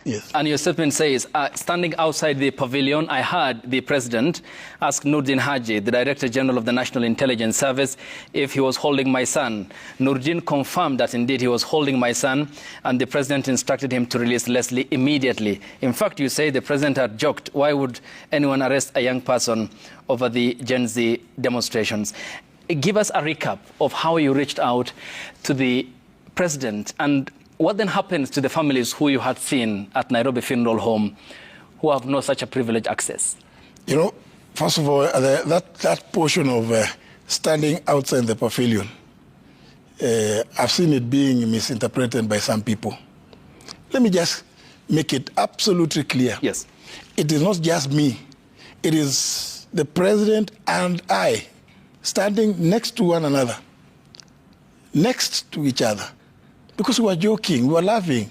Yes. And your statement says, standing outside the pavilion, I heard the president ask Nurdin Haji, the Director General of the National Intelligence Service, if he was holding my son. Nurdin confirmed that indeed he was holding my son, and the president instructed him to release Leslie immediately. In fact, you say the president had joked, why would anyone arrest a young person over the Gen Z demonstrations? Give us a recap of how you reached out to the president, and what then happens to the families who you had seen at Nairobi Funeral Home who have no such a privileged access? You know, first of all, that portion of standing outside the pavilion, I've seen it being misinterpreted by some people. Let me just make it absolutely clear. Yes. It is not just me. It is the president and I standing next to one another, next to each other. Because we were joking, we were laughing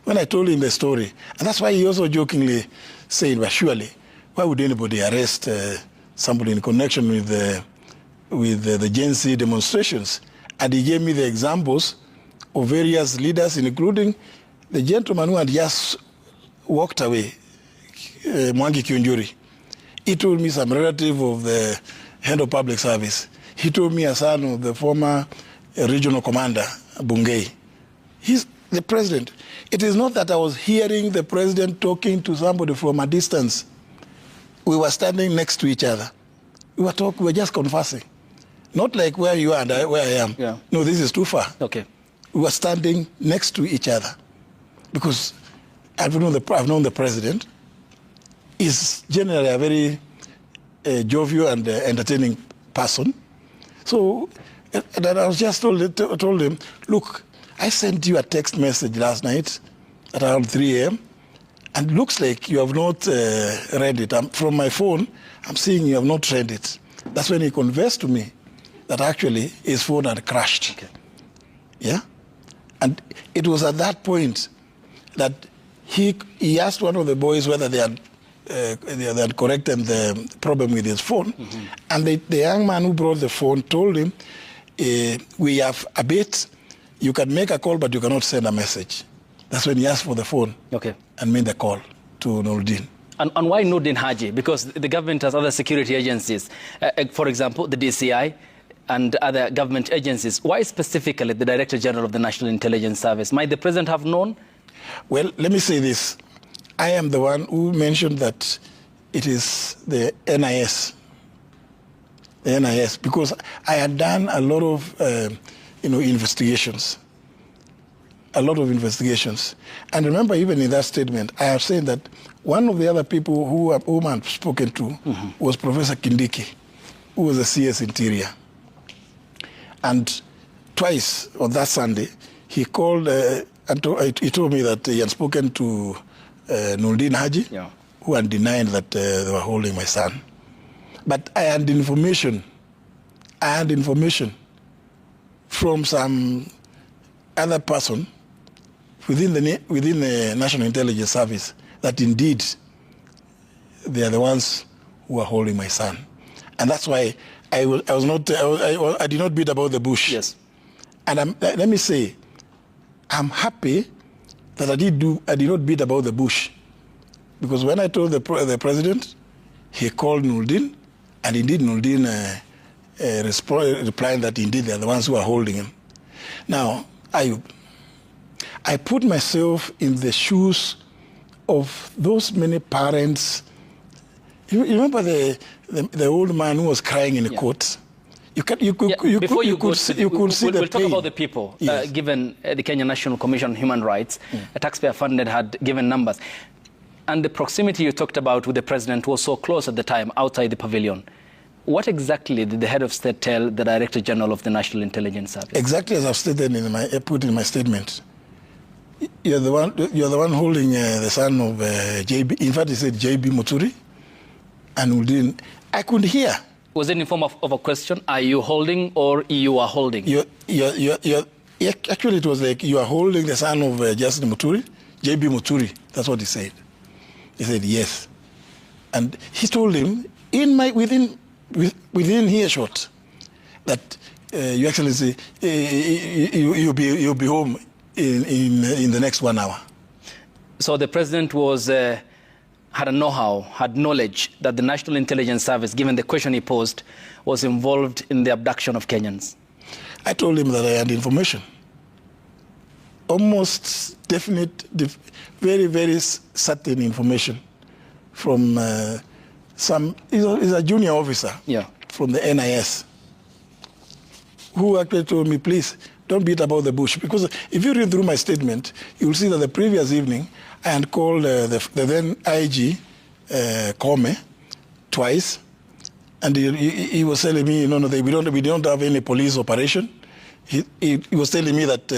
when I told him the story. And that's why he also jokingly said, well, surely, why would anybody arrest somebody in connection with the Gen Z demonstrations? And he gave me the examples of various leaders, including the gentleman who had just walked away, Mwangi Kiunjuri. He told me some relative of the head of public service. He told me a son of the former regional commander, Bungei. He's the president. It is not that I was hearing the president talking to somebody from a distance. We were standing next to each other. We were just conversing. Not like where you are and where I am. Yeah. No, this is too far. Okay. We were standing next to each other. Because I've known the president. He's generally a very jovial and entertaining person. So, and I was just told him, look, I sent you a text message last night at around 3 a.m. and it looks like you have not read it. From my phone, I'm seeing you have not read it. That's when he confessed to me that actually his phone had crashed. Okay. Yeah? And it was at that point that he asked one of the boys whether they had corrected the problem with his phone. Mm-hmm. And the young man who brought the phone told him, we have a bit. You can make a call, but you cannot send a message. That's when he asked for the phone. Okay. And made the call to Nurdin. And why Nurdin Haji? Because the government has other security agencies. For example, the DCI and other government agencies. Why specifically the Director General of the National Intelligence Service? Might the president have known? Well, let me say this. I am the one who mentioned that it is the NIS. The NIS, because I had done a lot of investigations. A lot of investigations. And remember, even in that statement, I have said that one of the other people whom I've spoken to mm-hmm. was Professor Kindiki, who was the CS Interior. And twice on that Sunday, he called and he told me that he had spoken to Nurdin Haji, yeah. who had denied that they were holding my son. But I had information from some other person within the National Intelligence Service that indeed they are the ones who are holding my son. And that's why I did not beat about the bush. Yes. And let me say, I'm happy that I did not beat about the bush. Because when I told the president, he called Nurdin, and indeed Nurdin replying that indeed they are the ones who are holding him. Now, Ayub, I put myself in the shoes of those many parents. You remember the old man who was crying in the court? You could see the We'll talk about the people, yes. Given the Kenya National Commission on Human Rights, a taxpayer funded had given numbers. And the proximity you talked about with the president was so close at the time, outside the pavilion. What exactly did the head of state tell the Director General of the National Intelligence Service? Exactly as I've stated put in my statement. You're the one holding the son of JB. In fact, he said JB Muturi, and Nurdin. I couldn't hear. Was it in the form of a question? Are you holding or you are holding? Actually, it was like you are holding the son of Justice Muturi, JB Muturi. That's what he said. He said yes, and he told him within earshot that Your Excellency, you'll be home in the next 1 hour. So the president was had a know-how, had knowledge that the National Intelligence Service, given the question he posed, was involved in the abduction of Kenyans. I told him that I had information. Almost definite, very, very certain information from he's a junior officer from the NIS, who actually told me, please, don't beat about the bush. Because if you read through my statement, you'll see that the previous evening, I had called the then IG, Kome, twice, and he was telling me, no, we don't have any police operation. He was telling me that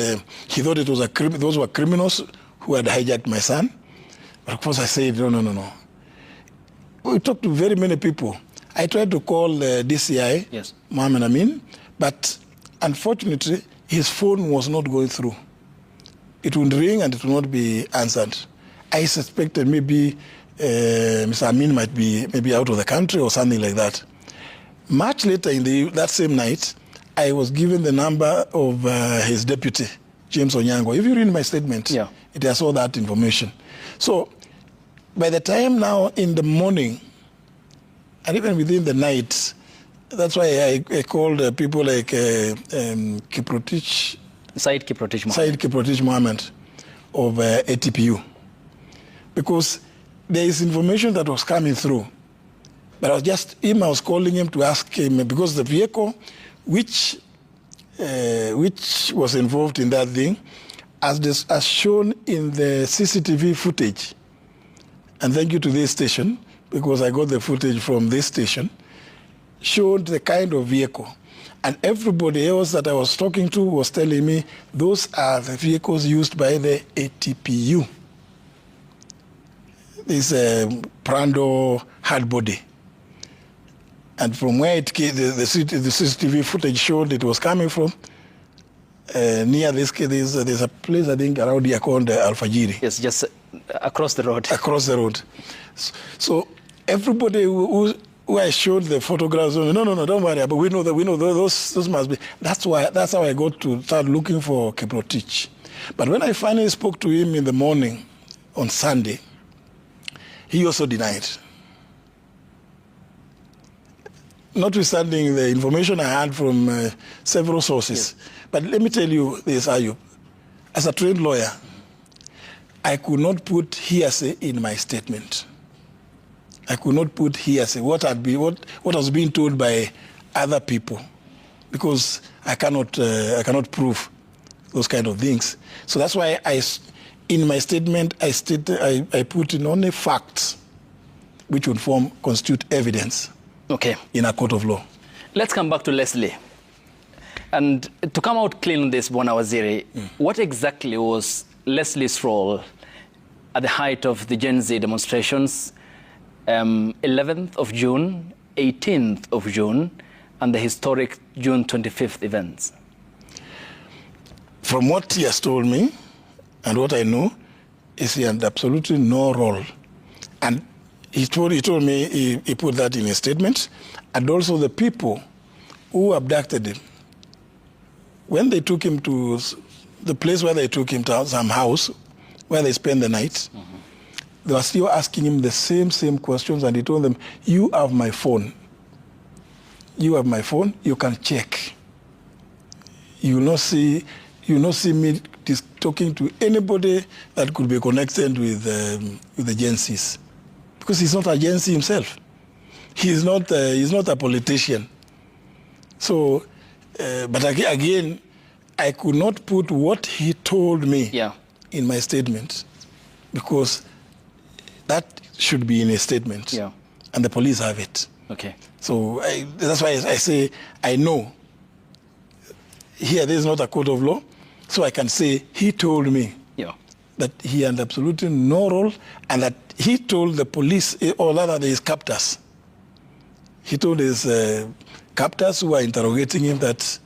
he thought it was those were criminals who had hijacked my son. But of course I said, no. We talked to very many people. I tried to call DCI, Mohammed Amin, but unfortunately, his phone was not going through. It would ring and it would not be answered. I suspected maybe Mr. Amin might be maybe out of the country or something like that. Much later that same night, I was given the number of his deputy, James Onyango. If you read my statement, it has all that information. So by the time now in the morning, and even within the night, that's why I called people like Said Kiprotich Mohammed of ATPU. Because there is information that was coming through. But I was calling him to ask him, because the vehicle which was involved in that thing, as shown in the CCTV footage, and thank you to this station, because I got the footage from this station, showed the kind of vehicle. And everybody else that I was talking to was telling me those are the vehicles used by the ATPU. This Prando hard body. And from where it came, the CCTV footage showed it was coming from, near this, there's a place I think around here called Alfajiri. Yes, just across the road. Across the road. So everybody who I showed the photographs, no, don't worry, but we know those must be. That's how I got to start looking for Kiprotich. But when I finally spoke to him in the morning on Sunday, he also denied. Notwithstanding the information I had from several sources. Yes. But let me tell you this, Ayub. As a trained lawyer, I could not put hearsay in my statement. I could not put hearsay, what was being told by other people, because I cannot prove those kind of things. So that's why in my statement, I put in only facts which would constitute evidence. In a court of law. Let's come back to Leslie. And to come out clean on this, Bwana Waziri, what exactly was Leslie's role at the height of the Gen Z demonstrations, 11th of June, 18th of June, and the historic June 25th events? From what he has told me, and what I know, is he had absolutely no role. And he told me, he put that in a statement, and also the people who abducted him, when they took him to the place where they took him to some house, where they spent the night, they were still asking him the same questions, and he told them, you have my phone. You have my phone, you can check. You will not see me talking to anybody that could be connected with the Gen Zs. Because he's not a Gen Z himself. He's not a politician. So, but again, I could not put what he told me in my statement, because that should be in a statement, and the police have it. So that's why I say I know. Here, there is not a court of law, so I can say he told me that he had absolutely no role, and that he told the police, or rather his captors, he told his captors who were interrogating him that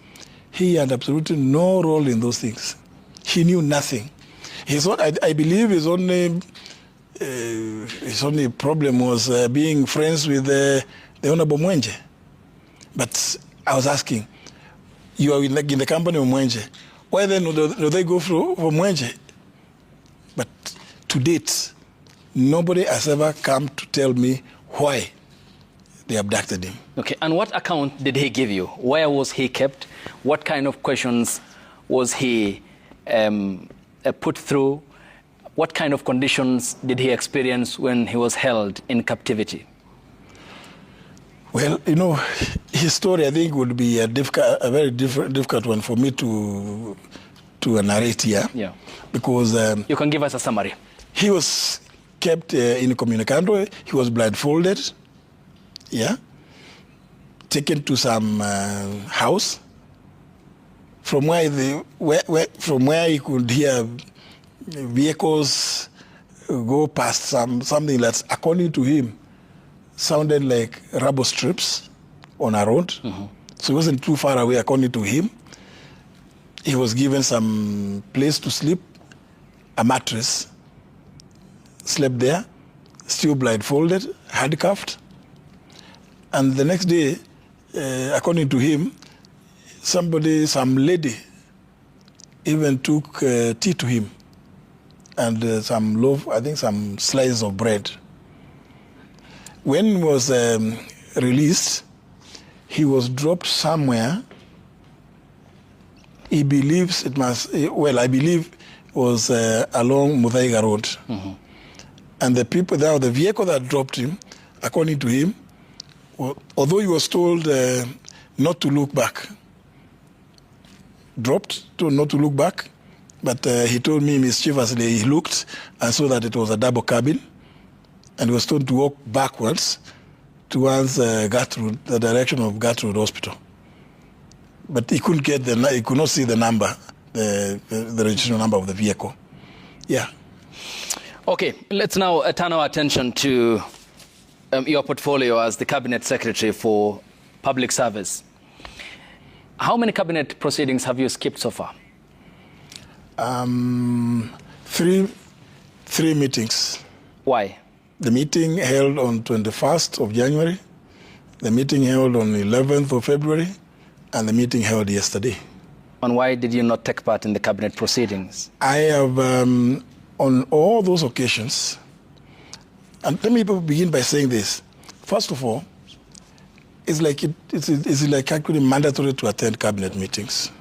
he had absolutely no role in those things. He knew nothing. I believe his only problem was being friends with the Honorable Mwenje. But I was asking, you are in the company of Mwenje, why then do they go for Mwenje? But to date, nobody has ever come to tell me why they abducted him. Okay, and what account did he give you? Where was he kept? What kind of questions was he put through? What kind of conditions did he experience when he was held in captivity? Well, you know, his story, I think, would be a very difficult one for me to narrate here. Yeah. Because you can give us a summary. He was kept incommunicado. He was blindfolded. Yeah. Taken to some house from where he could hear vehicles go past something that's, according to him, sounded like rubber strips on a road. Mm-hmm. So it wasn't too far away, according to him. He was given some place to sleep, a mattress, slept there, still blindfolded, handcuffed. And the next day, according to him, some lady even took tea to him and some loaf, I think some slices of bread. When he was released, he was dropped somewhere. He believes it must, well, I believe it was along Muthaiga Road. Mm-hmm. And the people there, the vehicle that dropped him, according to him, although he was told not to look back, told not to look back, but he told me mischievously he looked and saw that it was a double cabin, and he was told to walk backwards towards Gertrude, the direction of Gertrude Hospital. But he couldn't get he could not see the number, the registration number of the vehicle. Yeah. Okay, let's now turn our attention to your portfolio as the Cabinet Secretary for Public Service. How many cabinet proceedings have you skipped so far? Three meetings. Why? The meeting held on 21st of January, the meeting held on 11th of February, and the meeting held yesterday. And why did you not take part in the cabinet proceedings? I have, on all those occasions, and let me begin by saying this. First of all, it's like actually mandatory to attend cabinet meetings,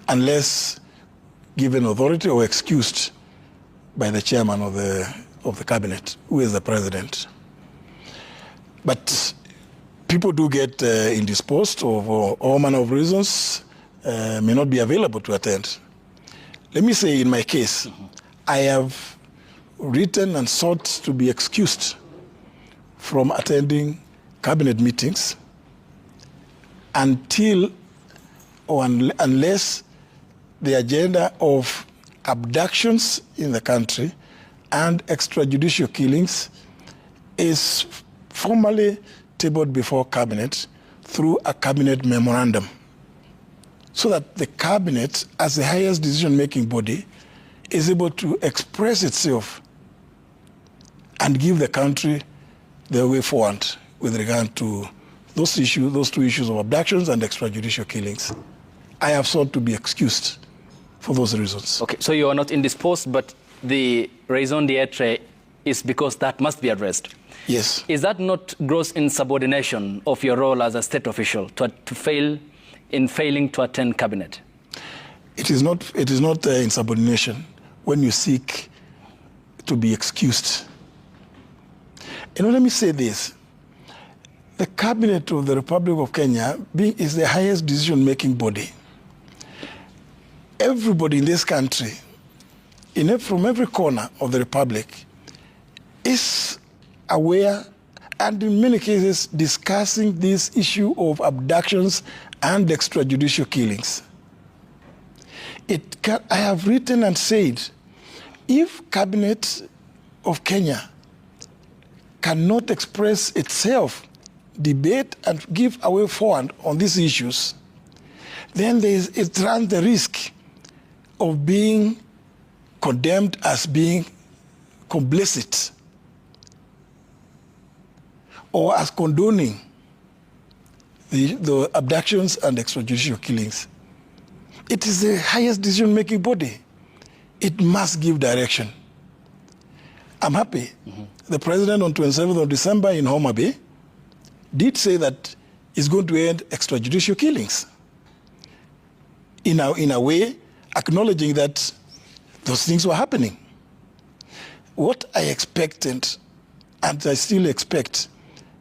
unless given authority or excused by the chairman of the cabinet, who is the president. But people do get indisposed for all manner of reasons, may not be available to attend. Let me say, in my case, I have written and sought to be excused from attending cabinet meetings until or unless the agenda of abductions in the country and extrajudicial killings is formally tabled before cabinet through a cabinet memorandum, so that the cabinet, as the highest decision-making body, is able to express itself and give the country the way forward with regard to those two issues of abductions and extrajudicial killings. I have sought to be excused for those reasons. Okay, so you are not indisposed, but the raison d'etre is because that must be addressed. Yes. Is that not gross insubordination of your role as a state official to failing to attend cabinet? It is not insubordination when you seek to be excused. And let me say this. The cabinet of the Republic of Kenya is the highest decision-making body. Everybody in this country, from every corner of the Republic, is aware and in many cases discussing this issue of abductions and extrajudicial killings. I have written and said, if Cabinet of Kenya cannot express itself, debate and give a way forward on these issues, then it runs the risk of being condemned as being complicit or as condoning the abductions and extrajudicial killings. It is the highest decision-making body. It must give direction. I'm happy. The president on 27th of December in Homa Bay did say that he's going to end extrajudicial killings. In a way, acknowledging that those things were happening. What I expected, and I still expect,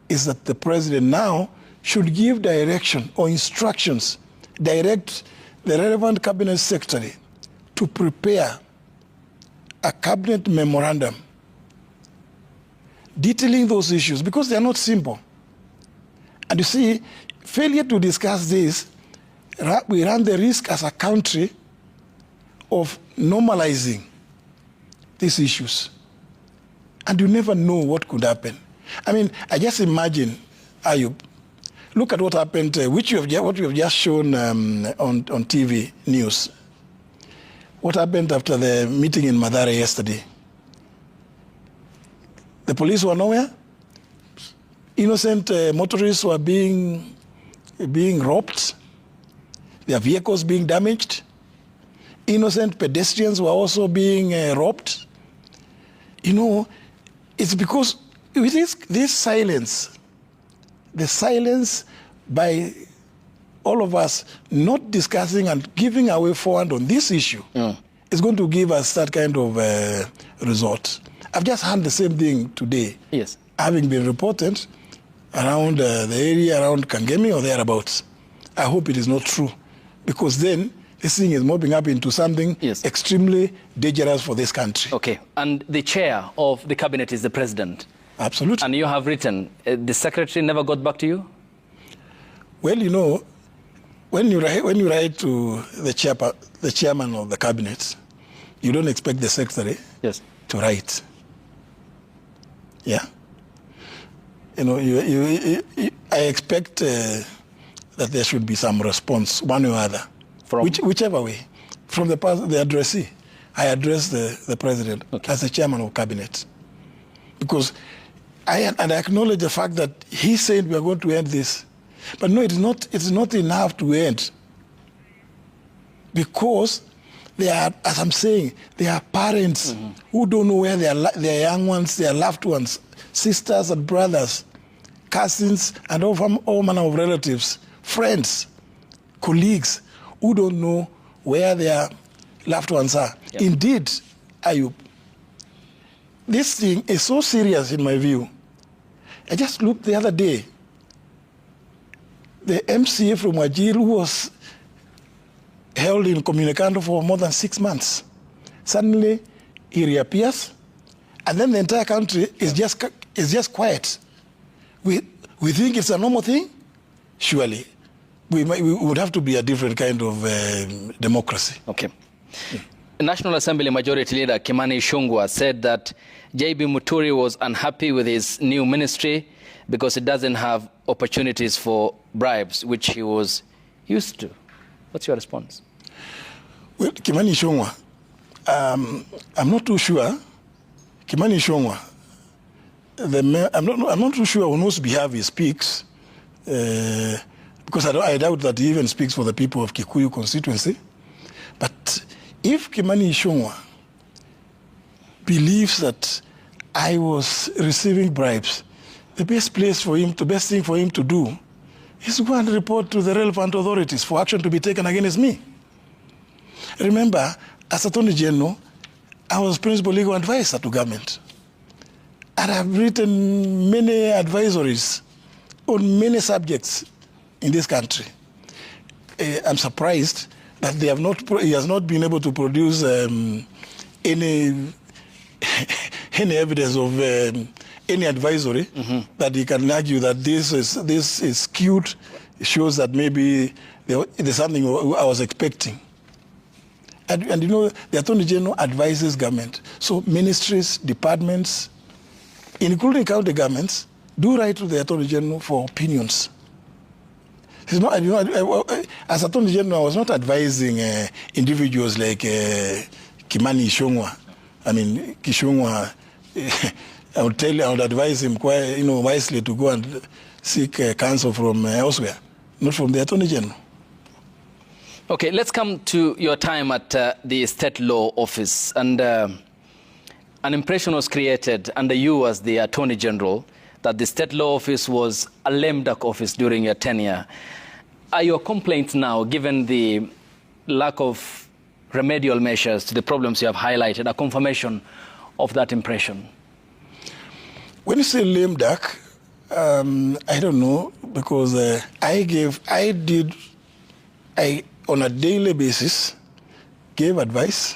is that the president now should give direction or instructions, direct the relevant cabinet secretary to prepare a cabinet memorandum detailing those issues, because they are not simple. And you see, failure to discuss this, we run the risk as a country of normalizing these issues. And you never know what could happen. I mean, I just imagine, Ayub, look at what happened, what you have just shown on TV news. What happened after the meeting in Mathare yesterday? The police were nowhere. Innocent motorists were being robbed. Their vehicles being damaged. Innocent pedestrians were also being robbed. You know, it's because it is this silence, the silence by all of us not discussing and giving a way forward on this issue is going to give us that kind of result. I've just heard the same thing today. Yes. Having been reported around the area around Kangemi or thereabouts. I hope it is not true, because then this thing is mobbing up into something extremely dangerous for this country. Okay, and the chair of the cabinet is the president. Absolutely. And you have written, the secretary never got back to you? Well, you know, when you write to the chairman of the cabinet, you don't expect the secretary to write. Yeah. You know, I expect that there should be some response, one or other, from whichever way, from the addressee. I address the president as the chairman of cabinet, because I acknowledge the fact that he said we are going to end this, but no, it's not enough to end, because they are, as I'm saying, they are parents who don't know where their young ones, their loved ones, sisters and brothers, cousins, and all manner of relatives, friends, colleagues, who don't know where their loved ones are. Yep. Indeed, Ayub, this thing is so serious in my view. I just looked the other day. The MCA from Wajir, who was held in Communicando for more than 6 months, suddenly he reappears, and then the entire country is just quiet. We think it's a normal thing? Surely. We would have to be a different kind of democracy. Okay. National Assembly Majority Leader Kimani Ichung'wah said that J.B. Muturi was unhappy with his new ministry because it doesn't have opportunities for bribes, which he was used to. What's your response? Well, Kimani Ichung'wah, I'm not too sure. Kimani Ichung'wah, I'm not too sure on whose behalf he speaks, because I doubt that he even speaks for the people of Kikuyu constituency. But if Kimani Ichung'wah believes that I was receiving bribes, the best thing for him to do is go and report to the relevant authorities for action to be taken against me. Remember, as Attorney General, I was principal legal advisor to government. And I've written many advisories on many subjects in this country. I'm surprised that he has not been able to produce any evidence of any advisory that he can argue that this is skewed. It shows that maybe there's something I was expecting. And you know, the Attorney General advises government. So ministries, departments, including county governments, do write to the Attorney General for opinions. It's not, you know, as Attorney General, I was not advising individuals like Kimani Ichung'wah. I mean, Ichung'wah, I would advise him quite, wisely to go and seek counsel from elsewhere, not from the Attorney General. Okay, let's come to your time at the State Law Office. And an impression was created under you as the Attorney General that the State Law Office was a lame duck office during your tenure. Are your complaints now, given the lack of remedial measures to the problems you have highlighted, a confirmation of that impression? When you say lame duck, I don't know, because I on a daily basis gave advice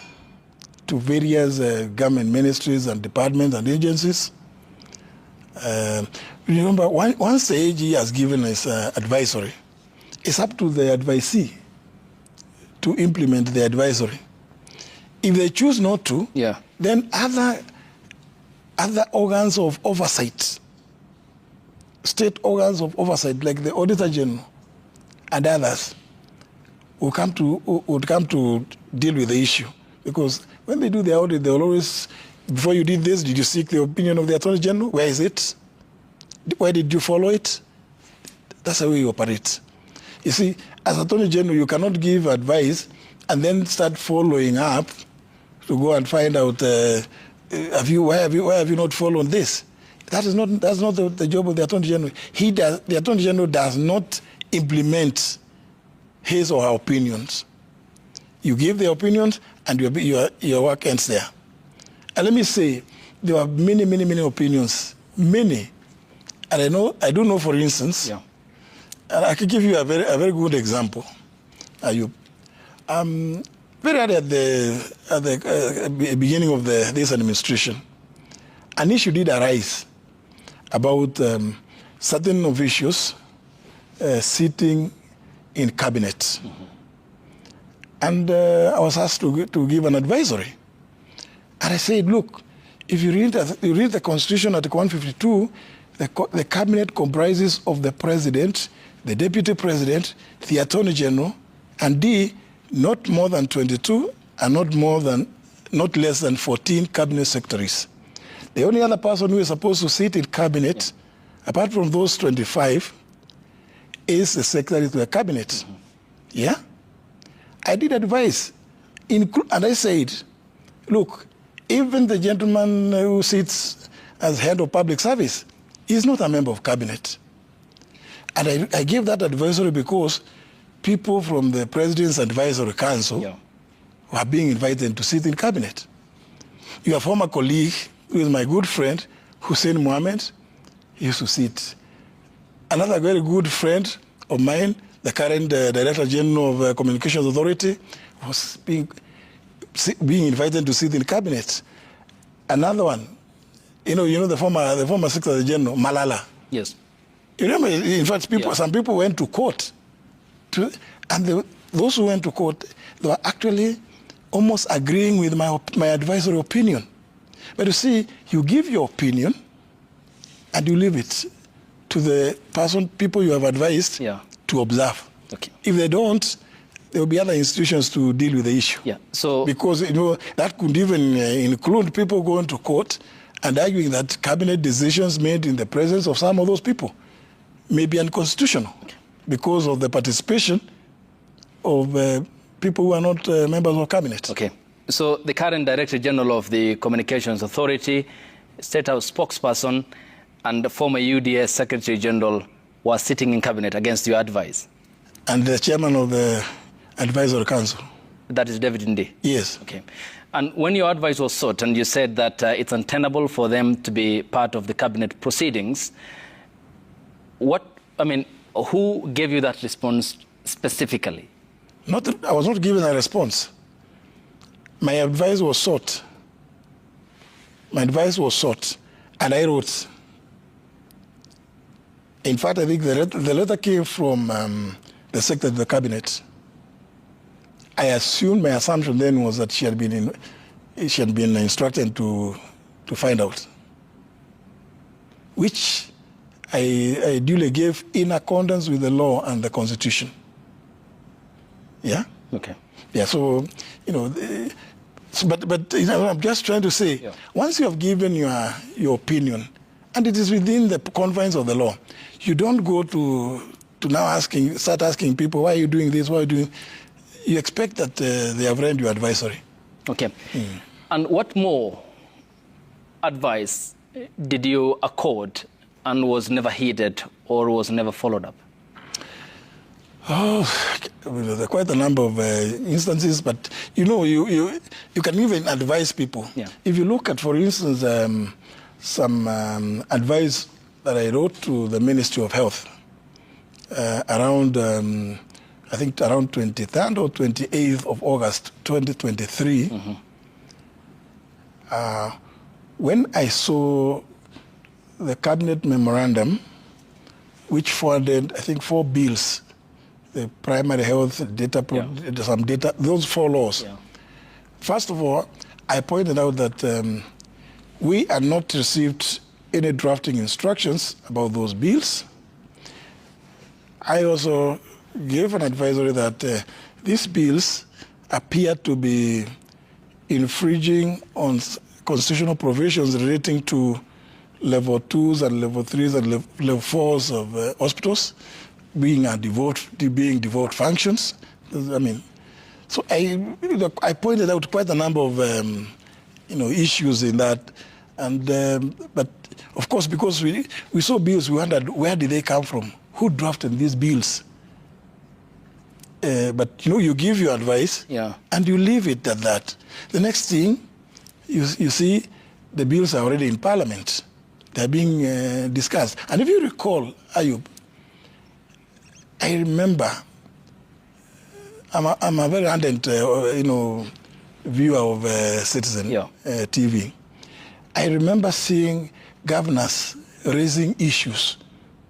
to various government ministries and departments and agencies. Remember, once the AG has given us advisory, it's up to the advisee to implement the advisory. If they choose not to, then other organs of oversight, state organs of oversight, like the Auditor General and others, would come to deal with the issue. Because when they do the audit, they'll always, before you did this, did you seek the opinion of the Attorney General? Where is it? Why did you follow it? That's the way you operate. You see, as Attorney General, you cannot give advice and then start following up to go and find out, why have you not followed this? That's not the job of the Attorney General. The Attorney General does not implement his or her opinions. You give the opinions, and your work ends there. And let me say, there are many, many, many opinions, many. And I do know, for instance, and I can give you a very good example, Ayub. Very early at the beginning of this administration, an issue did arise about certain officials sitting in cabinet. Mm-hmm. And I was asked to give an advisory. And I said, look, if you read the Constitution, Article 152, the cabinet comprises of the president, the deputy president, the Attorney General, and D, not more than 22 and not less than 14 cabinet secretaries. The only other person who is supposed to sit in cabinet, apart from those 25, is the secretary to the cabinet. Mm-hmm. Yeah? I did advise, and I said, look, even the gentleman who sits as head of public service is not a member of cabinet. And I gave that advisory because people from the President's Advisory Council were being invited to sit in cabinet. Your former colleague, who is my good friend, Hussein Mohammed, used to sit. Another very good friend of mine, the current Director General of Communications Authority, was being invited to sit in cabinet. Another one, you know the former Secretary General, Malala. Yes. You remember, in fact, some people went to court, those who went to court, they were actually almost agreeing with my advisory opinion. But you see, you give your opinion, and you leave it to the people you have advised to observe. Okay. If they don't, there will be other institutions to deal with the issue. Yeah. So because that could even include people going to court and arguing that cabinet decisions made in the presence of some of those people may be unconstitutional because of the participation of people who are not members of cabinet. Okay. So the current Director General of the Communications Authority, State House spokesperson, and the former UDS Secretary General were sitting in cabinet against your advice. And the chairman of the Advisory Council. That is David Ndi? Yes. Okay. And when your advice was sought and you said that it's untenable for them to be part of the cabinet proceedings, who gave you that response specifically? I was not given a response. My advice was sought. And I wrote. In fact, I think the letter came from the Secretary of the Cabinet. I assumed, my assumption then was that she had been instructed to find out, which I duly gave in accordance with the law and the Constitution. Yeah? Okay. Yeah, so, but I'm just trying to say, once you have given your opinion, and it is within the confines of the law, you don't go to now start asking people, why are you doing this, why are you doing... You expect that they have read your advisory. Okay. And what more advice did you accord and was never heeded or was never followed up? Oh, there are quite a number of instances, but you know, you can even advise people. Yeah. If you look at, for instance, some advice that I wrote to the Ministry of Health around, I think around 23rd or 28th of August 2023, when I saw the cabinet memorandum, which forwarded, I think, 4 bills, the primary health data, some data, those 4 laws. Yeah. First of all, I pointed out that we had not received any drafting instructions about those bills. I also gave an advisory that these bills appear to be infringing on constitutional provisions relating to level 2s and level 3s and level 4s of hospitals being devout functions. I mean, so I pointed out quite a number of issues in that, and but of course, because we saw bills, we wondered where did they come from, who drafted these bills. But you give your advice, and you leave it at that. The next thing, you see, the bills are already in Parliament. They're being discussed. And if you recall, Ayub, I remember, I'm a very ardent, viewer of Citizen TV. I remember seeing governors raising issues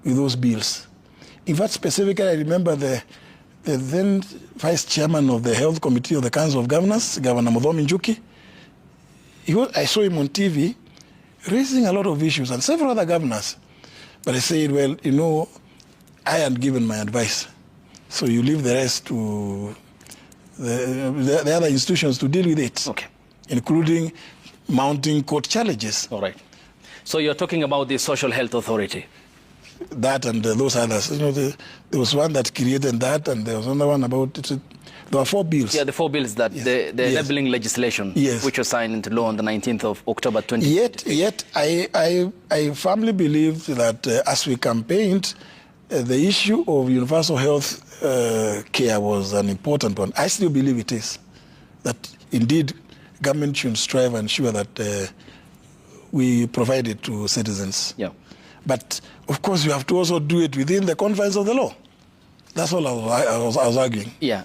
with those bills. In fact, specifically, I remember the then vice chairman of the health committee of the Council of Governors, Governor Muturi Njuki. I saw him on TV raising a lot of issues, and several other governors. But I said, well, I had given my advice, so you leave the rest to the other institutions to deal with it, including mounting court challenges. All right. So you're talking about the Social Health Authority. That and those others. There was one that created that, and there was another one about it. There were 4 bills. Yeah, the 4 bills that the enabling legislation, which was signed into law on the 19th of October 2020. Yet I firmly believe that as we campaigned, the issue of universal health care was an important one. I still believe it is. That indeed, government should strive and ensure that we provide it to citizens. Yeah. But of course, you have to also do it within the confines of the law. That's all I was arguing. Yeah.